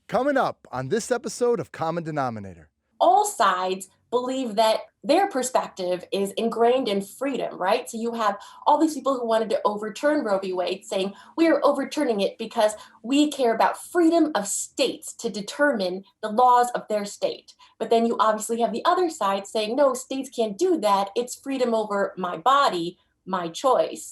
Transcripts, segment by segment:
Coming up on this episode of Common Denominator. All sides believe that their perspective is ingrained in freedom, right? So you have all these people who wanted to overturn Roe v. Wade saying, we are overturning it because we care about freedom of states to determine the laws of their state. But then you obviously have the other side saying, no, states can't do that. It's freedom over my body, my choice.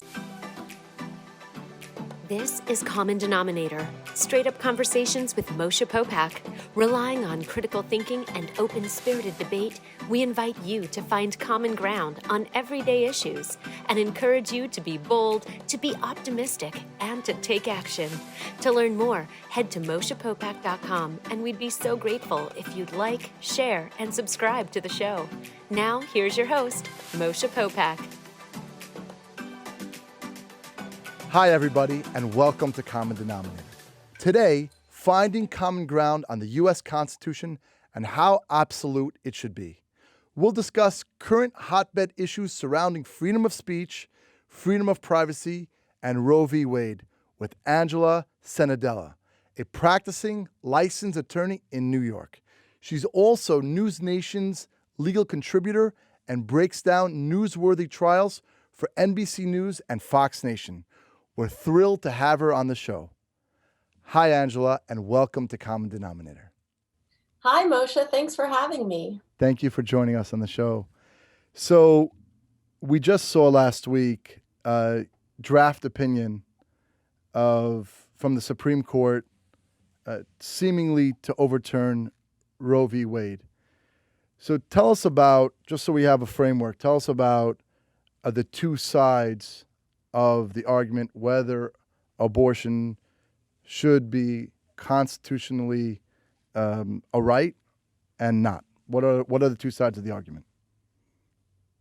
This is Common Denominator, straight-up conversations with Moshe Popak. Relying on critical thinking and open-spirited debate, we invite you to find common ground on everyday issues and encourage you to be bold, to be optimistic, and to take action. To learn more, head to moshepopak.com, and we'd be so grateful if you'd like, share, and subscribe to the show. Now, here's your host, Moshe Popak. Hi, everybody, and welcome to Common Denominator. Today, finding common ground on the U.S. Constitution and how absolute it should be. We'll discuss current hotbed issues surrounding freedom of speech, freedom of privacy, and Roe v. Wade with Angela Cenedella, a practicing licensed attorney in New York. She's also News Nation's legal contributor and breaks down newsworthy trials for NBC News and Fox Nation. We're thrilled to have her on the show. Hi, Angela, and welcome to Common Denominator. Hi, Moshe. Thanks for having me. Thank you for joining us on the show. So we just saw last week a draft opinion from the Supreme Court seemingly to overturn Roe v. Wade. So tell us about, just so we have a framework, tell us about the two sides of the argument whether abortion should be constitutionally a right and not. What are the two sides of the argument?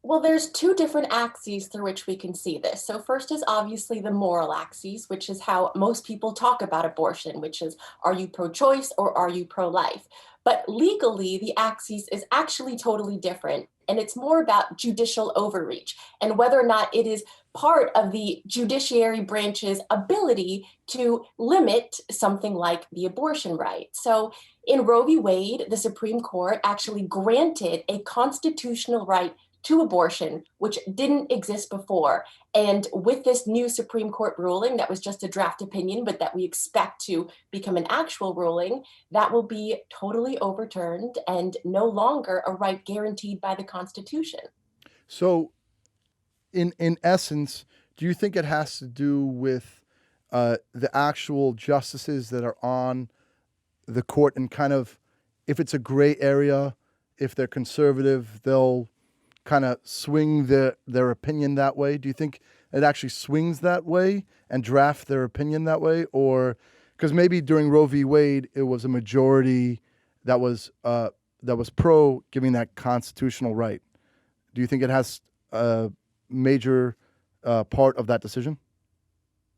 Well, there's two different axes through which we can see this. So first is obviously the moral axis, which is how most people talk about abortion, which is, are you pro-choice or are you pro-life? But legally, the axis is actually totally different. And it's more about judicial overreach and whether or not it is part of the judiciary branch's ability to limit something like the abortion right. So in Roe v. Wade, the Supreme Court actually granted a constitutional right to abortion, which didn't exist before. And with this new Supreme Court ruling, that was just a draft opinion, but that we expect to become an actual ruling, that will be totally overturned and no longer a right guaranteed by the Constitution. So in essence, do you think it has to do with the actual justices that are on the court and kind of, if it's a gray area, if they're conservative, they'll kind of swing their opinion that way? Do you think it actually swings that way and draft their opinion that way? Or because maybe during Roe v. Wade, it was a majority that was pro giving that constitutional right. Do you think it has a major part of that decision?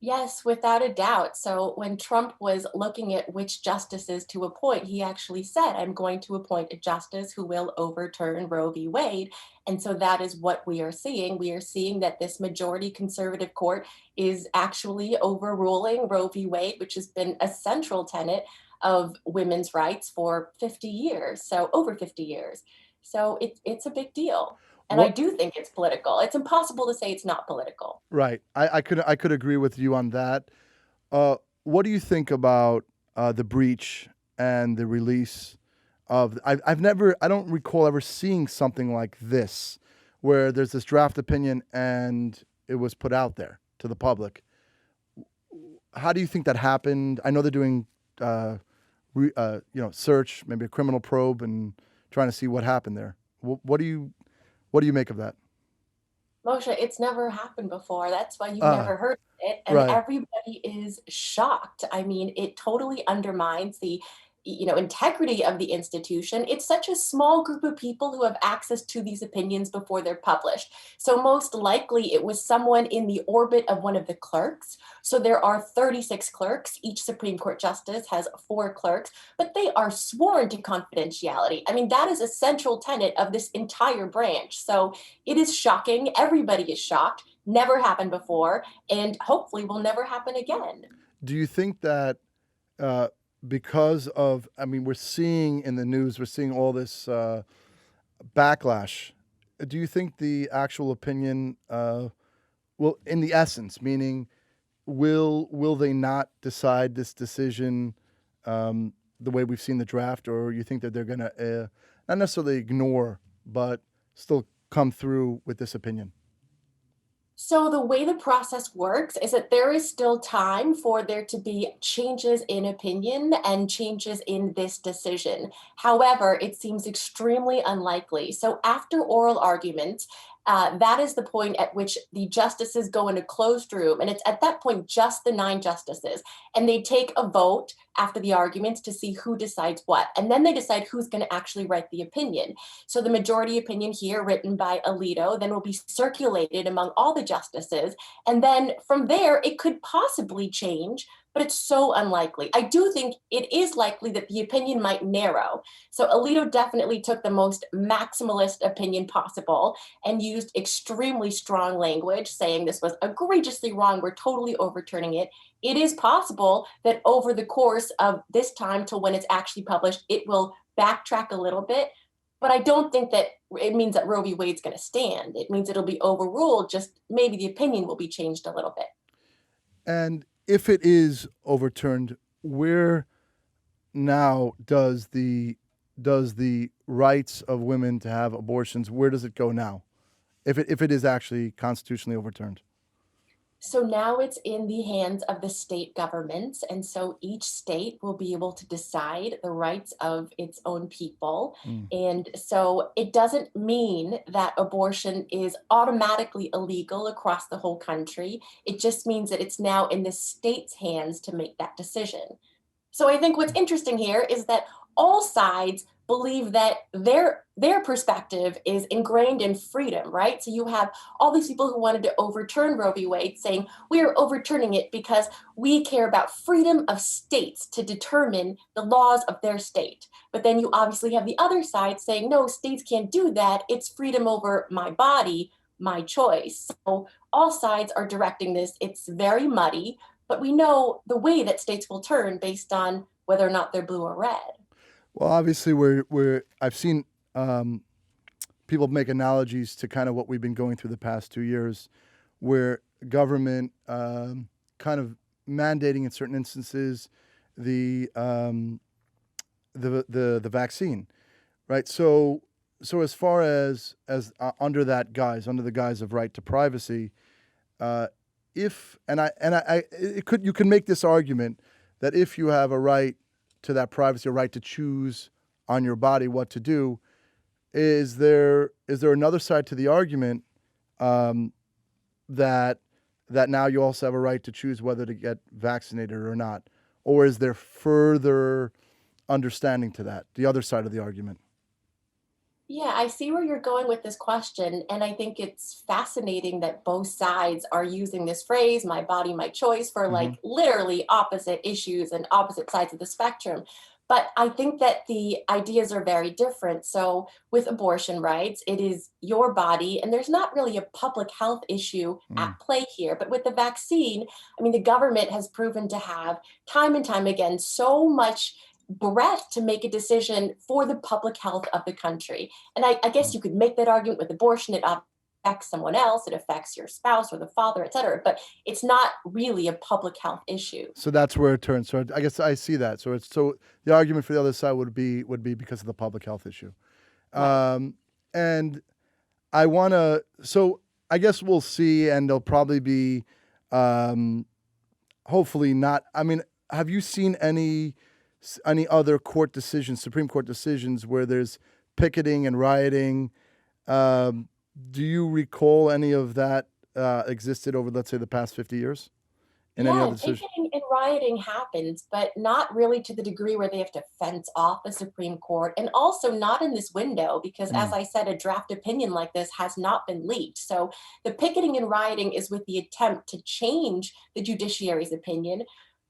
Yes, without a doubt. So when Trump was looking at which justices to appoint, he actually said, I'm going to appoint a justice who will overturn Roe v. Wade. And so that is what we are seeing. We are seeing that this majority conservative court is actually overruling Roe v. Wade, which has been a central tenet of women's rights for 50 years, so over 50 years. So it's a big deal. And I do think it's political. It's impossible to say it's not political. Right. I could agree with you on that. What do you think about the breach and the release of? I don't recall ever seeing something like this, where there's this draft opinion and it was put out there to the public. How do you think that happened? I know they're doing, search, maybe a criminal probe, and trying to see what happened there. What do you make of that? Moshe, it's never happened before. That's why you've never heard of it. And Right. everybody is shocked. I mean, it totally undermines the integrity of the institution. It's such a small group of people who have access to these opinions before they're published. So most likely it was someone in the orbit of one of the clerks. So there are 36 clerks. Each Supreme Court justice has 4 clerks, but they are sworn to confidentiality. I mean, that is a central tenet of this entire branch. So it is shocking. Everybody is shocked. Never happened before, and hopefully will never happen again. Do you think that because of, I mean, we're seeing in the news, we're seeing all this backlash. Do you think the actual opinion will, in the essence, meaning, will they not decide this decision the way we've seen the draft, or you think that they're going to not necessarily ignore, but still come through with this opinion? So the way the process works is that there is still time for there to be changes in opinion and changes in this decision. However, it seems extremely unlikely. So after oral arguments, that is the point at which the justices go in a closed room, and it's at that point just the 9 justices, and they take a vote after the arguments to see who decides what, and then they decide who's going to actually write the opinion. So the majority opinion here, written by Alito, then will be circulated among all the justices. And then from there, it could possibly change, but it's so unlikely. I do think it is likely that the opinion might narrow. So Alito definitely took the most maximalist opinion possible and used extremely strong language, saying this was egregiously wrong. We're totally overturning it. It is possible that over the course of this time to when it's actually published, it will backtrack a little bit. But I don't think that it means that Roe v. Wade's going to stand. It means it'll be overruled, just maybe the opinion will be changed a little bit. And if it is overturned, where now does the rights of women to have abortions, where does it go now? If it is actually constitutionally overturned? So now it's in the hands of the state governments. And so each state will be able to decide the rights of its own people. And so it doesn't mean that abortion is automatically illegal across the whole country. It just means that it's now in the state's hands to make that decision. So I think what's interesting here is that all sides believe that their perspective is ingrained in freedom, right? So you have all these people who wanted to overturn Roe v. Wade saying we are overturning it because we care about freedom of states to determine the laws of their state. But then you obviously have the other side saying no, states can't do that. It's freedom over my body, my choice. So all sides are directing this. It's very muddy, but we know the way that states will turn based on whether or not they're blue or red. Well, obviously, I've seen people make analogies to kind of what we've been going through the past 2 years, where government kind of mandating in certain instances the vaccine, right? So as far as under the guise of right to privacy, you can make this argument that if you have a right to that privacy, a right to choose on your body what to do, is there another side to the argument that now you also have a right to choose whether to get vaccinated or not? Or is there further understanding to that, the other side of the argument? Yeah, I see where you're going with this question. And I think it's fascinating that both sides are using this phrase, my body, my choice, for like literally opposite issues and opposite sides of the spectrum. But I think that the ideas are very different. So with abortion rights, it is your body, and there's not really a public health issue at play here. But with the vaccine, I mean, the government has proven to have time and time again so much breadth to make a decision for the public health of the country. And I guess you could make that argument with abortion. It affects someone else, it affects your spouse or the father, et cetera. But it's not really a public health issue. So that's where it turns. So I guess I see that. So the argument for the other side would be because of the public health issue. Right. And I want to, so I guess we'll see, and there'll probably be, hopefully not. I mean, have you seen any other Supreme Court decisions where there's picketing and rioting? Do you recall any of that existed over, let's say, the past 50 years? Any other decision? Picketing and rioting happens, but not really to the degree where they have to fence off the Supreme Court, and also not in this window, because as I said, a draft opinion like this has not been leaked. So the picketing and rioting is with the attempt to change the judiciary's opinion.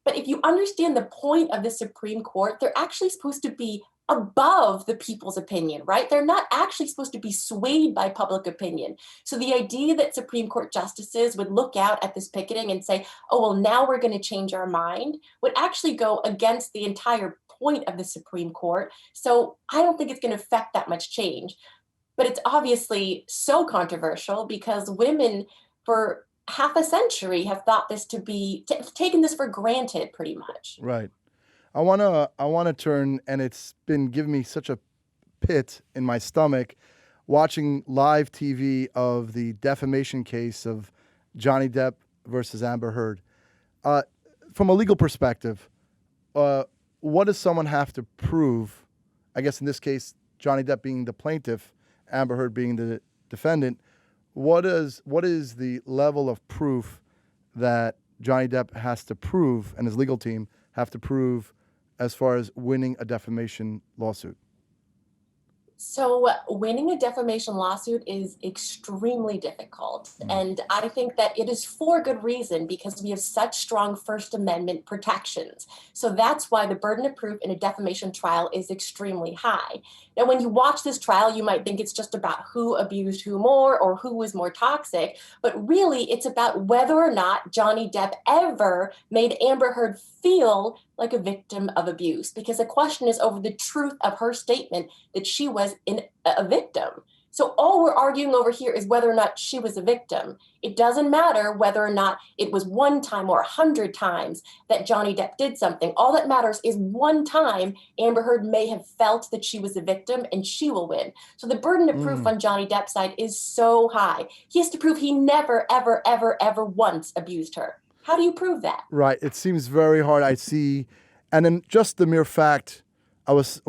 But if you understand the point of the Supreme Court, they're actually supposed to be above the people's opinion, right? They're not actually supposed to be swayed by public opinion. So the idea that Supreme Court justices would look out at this picketing and say, oh, well, now we're going to change our mind, would actually go against the entire point of the Supreme Court. So I don't think it's going to affect that much change. But it's obviously so controversial because women for half a century have thought this to be, taken this for granted pretty much. Right. I wanna turn, and it's been giving me such a pit in my stomach watching live TV of the defamation case of Johnny Depp versus Amber Heard. From a legal perspective, what does someone have to prove? I guess in this case, Johnny Depp being the plaintiff, Amber Heard being the defendant. What is the level of proof that Johnny Depp has to prove and his legal team have to prove as far as winning a defamation lawsuit? So, winning a defamation lawsuit is extremely difficult. And I think that it is for good reason because we have such strong First Amendment protections. So, that's why the burden of proof in a defamation trial is extremely high. Now, when you watch this trial, you might think it's just about who abused who more or who was more toxic. But really, it's about whether or not Johnny Depp ever made Amber Heard feel like a victim of abuse, because the question is over the truth of her statement that she was a victim. So all we're arguing over here is whether or not she was a victim. It doesn't matter whether or not it was one time or 100 times that Johnny Depp did something. All that matters is one time Amber Heard may have felt that she was a victim and she will win. So the burden of proof on Johnny Depp's side is so high. He has to prove he never, ever, ever, ever once abused her. How do you prove that? Right. It seems very hard. I see, and then just the mere fact, I was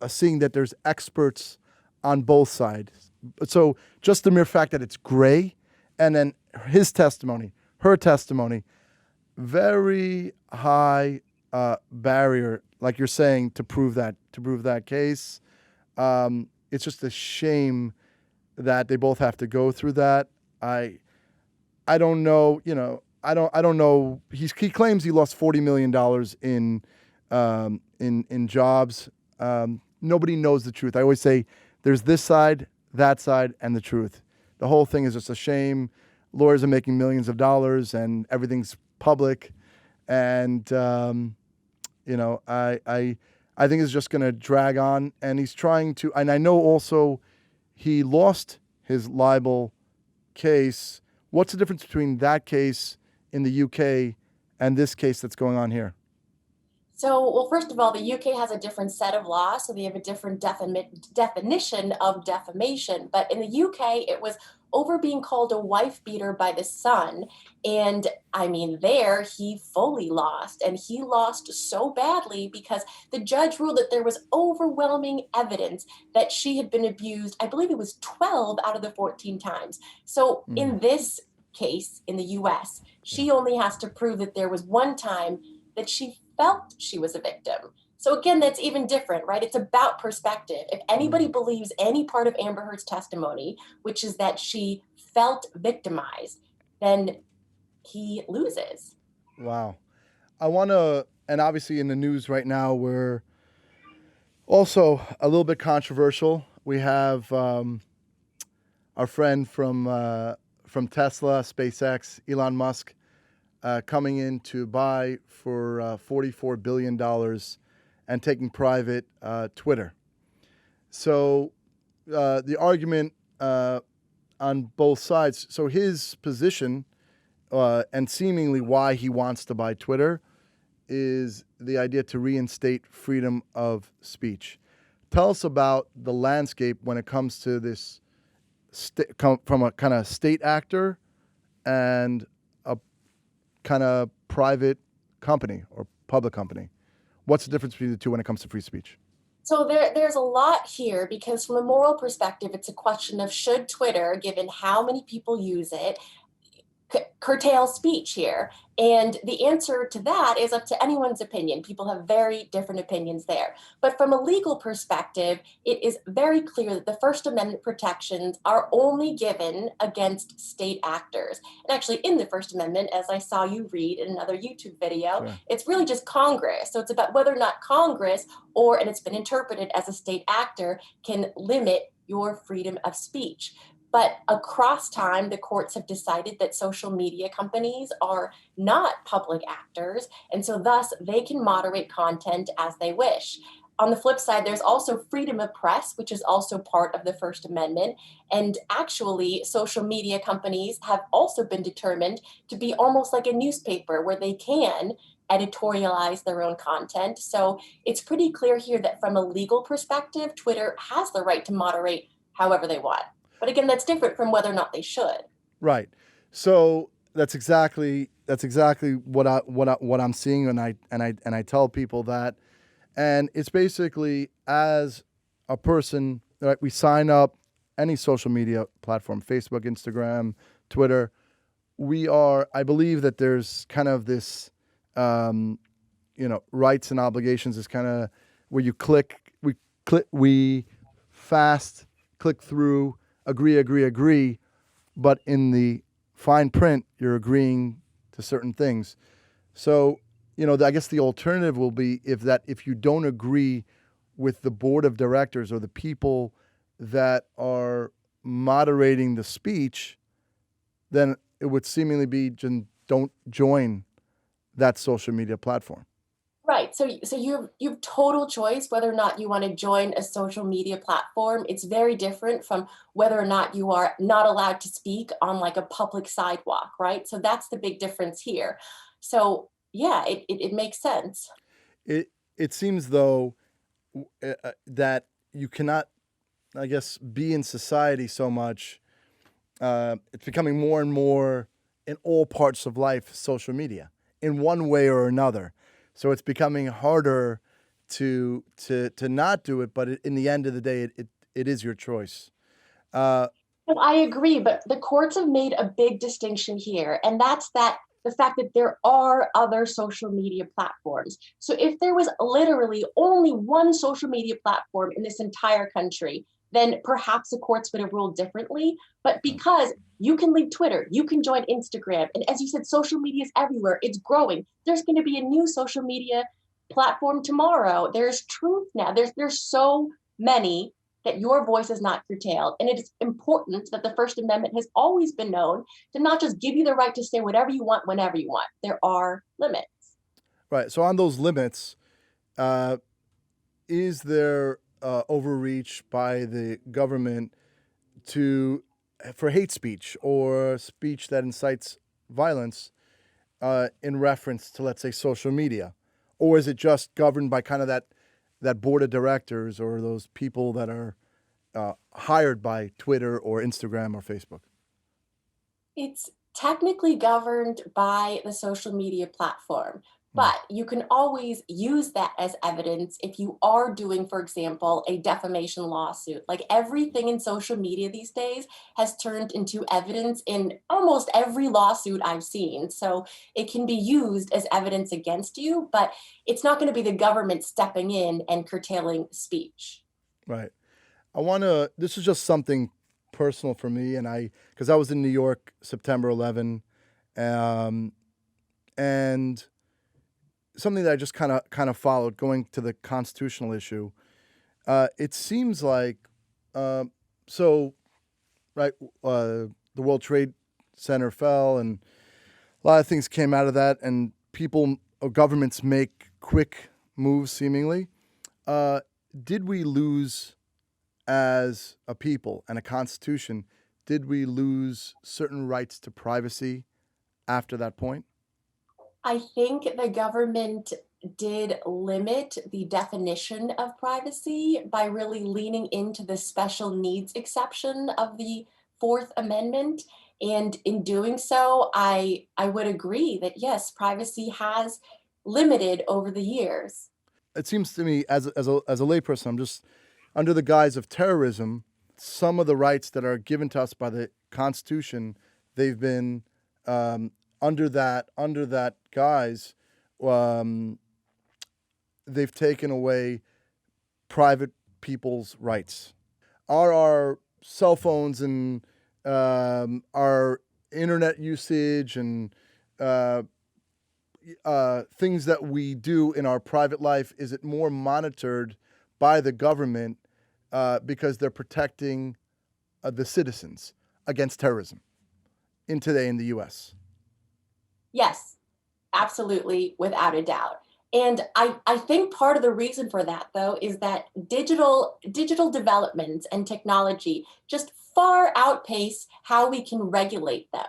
seeing that there's experts on both sides. So just the mere fact that it's gray, and then his testimony, her testimony, very high barrier, like you're saying, to prove that case. It's just a shame that they both have to go through that. I don't know, I don't know. He claims he lost $40 million in jobs. Nobody knows the truth. I always say there's this side, that side, and the truth. The whole thing is just a shame. Lawyers are making millions of dollars, and everything's public. And I think it's just going to drag on. And he's trying to. And I know also he lost his libel case. What's the difference between that case in the UK and this case that's going on here? So, well, first of all, the UK has a different set of laws, so they have a different definition of defamation. But in the UK, it was over being called a wife beater by the Sun. And I mean, there he fully lost. And he lost so badly because the judge ruled that there was overwhelming evidence that she had been abused. I believe it was 12 out of the 14 times. So in this case in the US, she only has to prove that there was one time that she felt she was a victim. So again, that's even different, right? It's about perspective. If anybody believes any part of Amber Heard's testimony, which is that she felt victimized, then he loses. Wow. I want to, and obviously in the news right now, we're also a little bit controversial. We have our friend from Tesla, SpaceX, Elon Musk, coming in to buy for $44 billion and taking private Twitter. So the argument on both sides, so his position and seemingly why he wants to buy Twitter is the idea to reinstate freedom of speech. Tell us about the landscape when it comes to this from a kind of state actor and a kind of private company or public company. What's the difference between the two when it comes to free speech? So there's a lot here because from a moral perspective, it's a question of should Twitter, given how many people use it, curtail speech here? And the answer to that is up to anyone's opinion. People have very different opinions there. But from a legal perspective, it is very clear that the First Amendment protections are only given against state actors. And actually, in the First Amendment, as I saw you read in another YouTube video, Sure. it's really just Congress. So it's about whether or not Congress, and it's been interpreted as a state actor, can limit your freedom of speech. But across time, the courts have decided that social media companies are not public actors, and so thus they can moderate content as they wish. On the flip side, there's also freedom of press, which is also part of the First Amendment. And actually, social media companies have also been determined to be almost like a newspaper where they can editorialize their own content. So it's pretty clear here that from a legal perspective, Twitter has the right to moderate however they want. But again, that's different from whether or not they should. Right. So that's exactly what I'm seeing, and I tell people that, and it's basically, as a person, right, we sign up any social media platform, Facebook, Instagram, Twitter. I believe that there's kind of this, rights and obligations is kind of where we fast click through, agree, but in the fine print, you're agreeing to certain things. So, I guess the alternative will be if you don't agree with the board of directors or the people that are moderating the speech, then it would seemingly be don't join that social media platform. Right. So you have total choice whether or not you want to join a social media platform. It's very different from whether or not you are not allowed to speak on like a public sidewalk, right? So that's the big difference here. So yeah, it makes sense. It seems though that you cannot, I guess, be in society so much. It's becoming more and more in all parts of life, social media, in one way or another. So it's becoming harder to not do it, but in the end of the day, it is your choice. Well, I agree, but the courts have made a big distinction here, and that's that the fact that there are other social media platforms. So if there was literally only one social media platform in this entire country, then perhaps the courts would have ruled differently. But because you can leave Twitter, you can join Instagram, and as you said, social media is everywhere. It's growing. There's going to be a new social media platform tomorrow. There's Truth now. There's so many that your voice is not curtailed. And it is important that the First Amendment has always been known to not just give you the right to say whatever you want, whenever you want. There are limits. Right. So on those limits, is there overreach by the government for hate speech or speech that incites violence in reference to, let's say, social media? Or is it just governed by kind of that board of directors or those people that are hired by Twitter or Instagram or Facebook? It's technically governed by the social media platform, but you can always use that as evidence if you are doing, for example, a defamation lawsuit. Like everything in social media these days has turned into evidence in almost every lawsuit I've seen. So it can be used as evidence against you, but it's not going to be the government stepping in and curtailing speech. Right. This is just something personal for me, because I was in New York September 11, and something that I just kind of followed, going to the constitutional issue. It seems like right, the World Trade Center fell, and a lot of things came out of that, and people or governments make quick moves, seemingly. Did we lose as a people and a constitution? Did we lose certain rights to privacy after that point? I think the government did limit the definition of privacy by really leaning into the special needs exception of the Fourth Amendment. And in doing so, I would agree that yes, privacy has limited over the years. It seems to me, as a layperson, I'm just under the guise of terrorism, some of the rights that are given to us by the Constitution, they've been under that guise, um, they've taken away private people's rights. Are our cell phones and our internet usage and uh, things that we do in our private life, is it more monitored by the government because they're protecting the citizens against terrorism in the U.S.? Yes, absolutely, without a doubt. And I think part of the reason for that, though, is that digital developments and technology just far outpace how we can regulate them.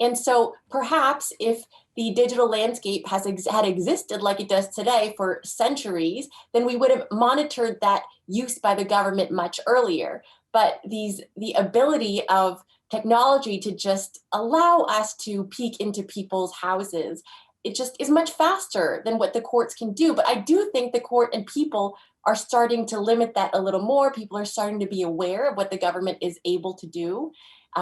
And so perhaps if the digital landscape had existed like it does today for centuries, then we would have monitored that use by the government much earlier. But the ability of technology to just allow us to peek into people's houses, it just is much faster than what the courts can do. But I do think the court and people are starting to limit that a little more. People are starting to be aware of what the government is able to do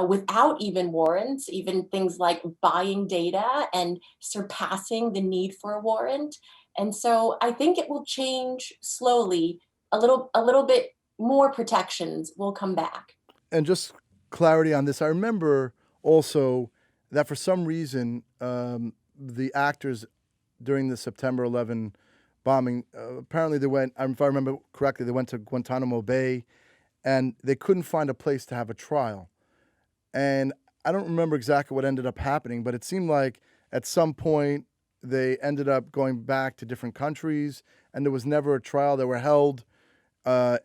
without even warrants, even things like buying data and surpassing the need for a warrant. And so I think it will change slowly. A little bit more protections will come back. And just clarity on this, I remember also that for some reason, the actors during the September 11 bombing, apparently they went, if I remember correctly, they went to Guantanamo Bay and they couldn't find a place to have a trial. And I don't remember exactly what ended up happening, but it seemed like at some point they ended up going back to different countries and there was never a trial. They were held uh,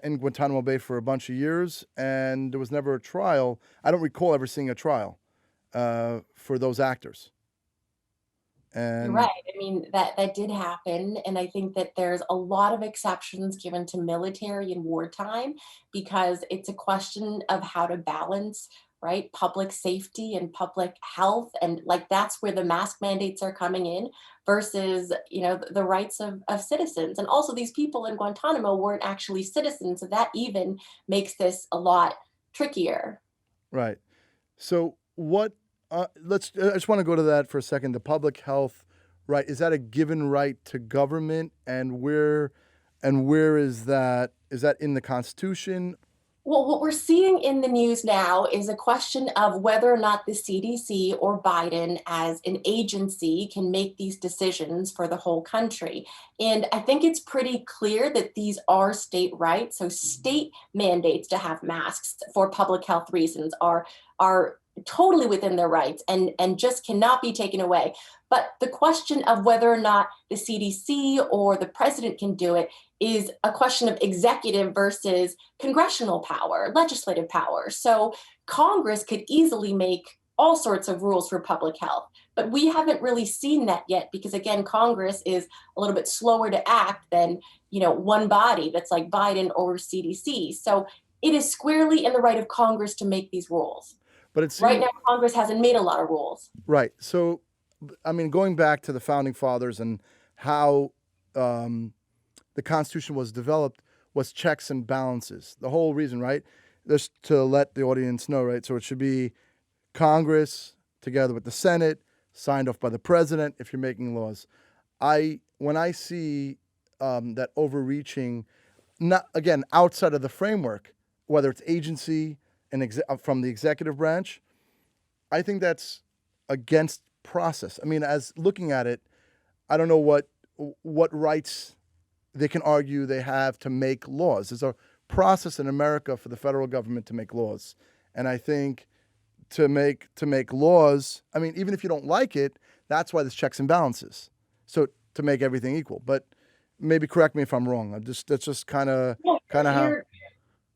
in Guantanamo Bay for a bunch of years and there was never a trial. I don't recall ever seeing a trial for those actors. You're And right. I mean, that did happen, and I think that there's a lot of exceptions given to military in wartime because it's a question of how to balance, right, public safety and public health, and like that's where the mask mandates are coming in versus the rights of citizens. And also, these people in Guantanamo weren't actually citizens, so that even makes this a lot trickier. right. So what? Let's. I just want to go to that for a second. The public health right, is that a given right to government, and where is that? Is that in the Constitution? Well, what we're seeing in the news now is a question of whether or not the CDC or Biden, as an agency, can make these decisions for the whole country. And I think it's pretty clear that these are state rights. So, state mandates to have masks for public health reasons are totally within their rights and just cannot be taken away. But the question of whether or not the CDC or the president can do it is a question of executive versus congressional power, legislative power. So Congress could easily make all sorts of rules for public health. But we haven't really seen that yet because again, Congress is a little bit slower to act than, one body that's like Biden or CDC. So it is squarely in the right of Congress to make these rules. But it Right seems now, Congress hasn't made a lot of rules. right. So, I mean, going back to the founding fathers and how the Constitution was developed was checks and balances. The whole reason, right? Just to let the audience know, right? So it should be Congress together with the Senate, signed off by the president if you're making laws. When I see that overreaching, not again outside of the framework, whether it's agency and from the executive branch, I think that's against process. I mean, as looking at it, I don't know what rights they can argue they have to make laws. There's a process in America for the federal government to make laws, and I think to make laws, I mean, even if you don't like it, that's why there's checks and balances. So to make everything equal. But maybe correct me if I'm wrong. That's just kind of Yeah, how.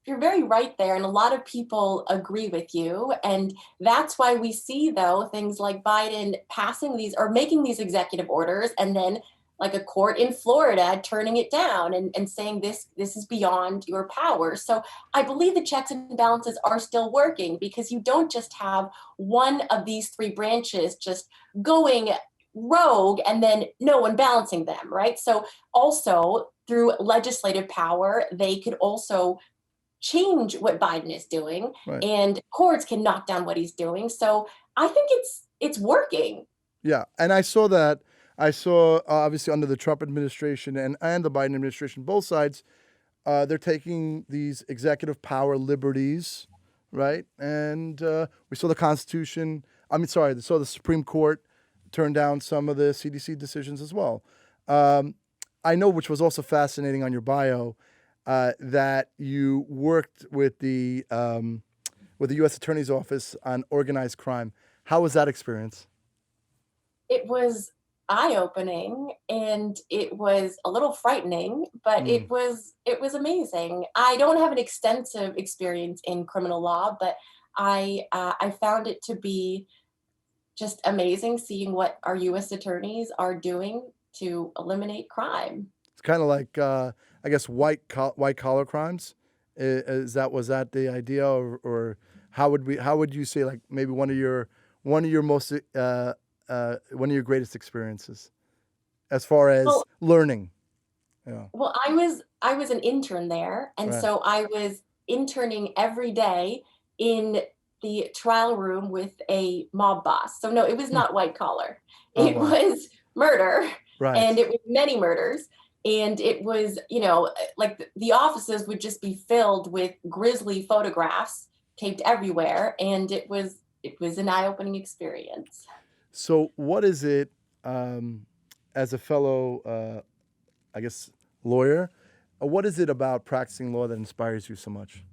you're very right there, and a lot of people agree with you. And that's why we see, though, things like Biden passing these or making these executive orders, and then like a court in Florida turning it down and saying this is beyond your power. So I believe the checks and balances are still working because you don't just have one of these three branches just going rogue and then no one balancing them, right? So also through legislative power, they could also change what Biden is doing, Right. and courts can knock down what he's doing. So I think it's working. Yeah, and I saw that. I saw obviously under the Trump administration and the Biden administration, both sides, they're taking these executive power liberties, right? And we saw the Constitution. Saw the Supreme Court turn down some of the CDC decisions as well. I know, which was also fascinating on your bio, that you worked with the U.S. Attorney's Office on organized crime. How was that experience? It was eye-opening and it was a little frightening, but it was amazing. I don't have an extensive experience in criminal law, but I found it to be just amazing seeing what our U.S. attorneys are doing to eliminate crime. It's kind of like, I guess, white collar crimes. Was that the idea, or how would you say, like, maybe one of your most one of your greatest experiences as far as learning? Yeah. Well, I was an intern there, and Right. so I was interning every day in the trial room with a mob boss. So no, it was not white collar. Oh, It wow. was murder, Right. and it was many murders. And it was, like the offices would just be filled with grisly photographs taped everywhere, and it was an eye-opening experience. So what is it, as a fellow, I guess, lawyer, what is it about practicing law that inspires you so much?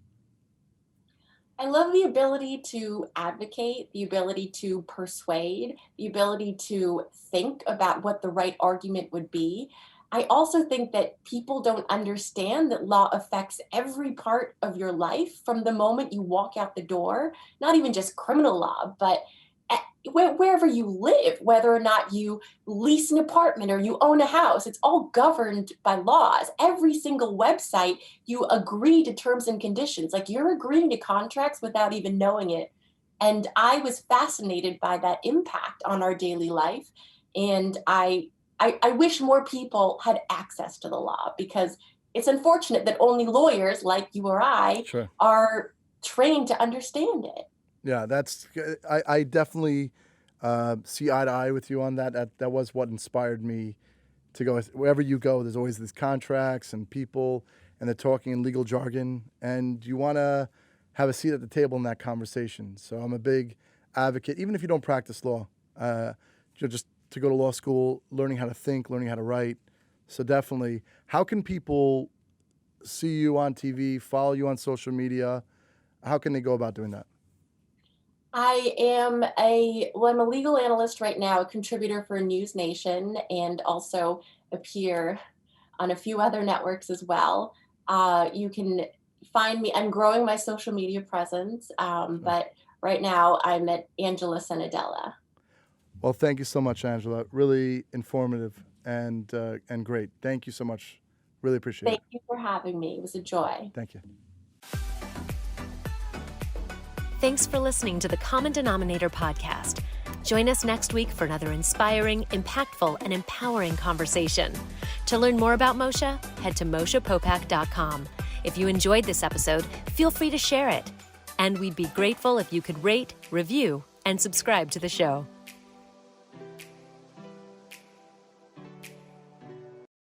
I love the ability to advocate, the ability to persuade, the ability to think about what the right argument would be. I also think that people don't understand that law affects every part of your life from the moment you walk out the door, not even just criminal law, but wherever you live, whether or not you lease an apartment or you own a house, it's all governed by laws. Every single website, you agree to terms and conditions. Like you're agreeing to contracts without even knowing it. And I was fascinated by that impact on our daily life. And I wish more people had access to the law, because it's unfortunate that only lawyers like you or I Sure. are trained to understand it. Yeah, I definitely see eye to eye with you on that. That was what inspired me to go. Wherever you go, there's always these contracts and people, and they're talking in legal jargon, and you want to have a seat at the table in that conversation. So I'm a big advocate, even if you don't practice law, just to go to law school, learning how to think, learning how to write. So definitely, how can people see you on TV, follow you on social media? How can they go about doing that? I'm a legal analyst right now, a contributor for News Nation, and also appear on a few other networks as well. You can find me. I'm growing my social media presence, but right now I'm at Angela Cenedella. Well, thank you so much, Angela. Really informative and great. Thank you so much. Really appreciate Thank it. you for having me. It was a joy. Thank you. Thanks for listening to the Common Denominator podcast. Join us next week for another inspiring, impactful, and empowering conversation. To learn more about Moshe, head to MoshePopak.com. If you enjoyed this episode, feel free to share it. And we'd be grateful if you could rate, review, and subscribe to the show.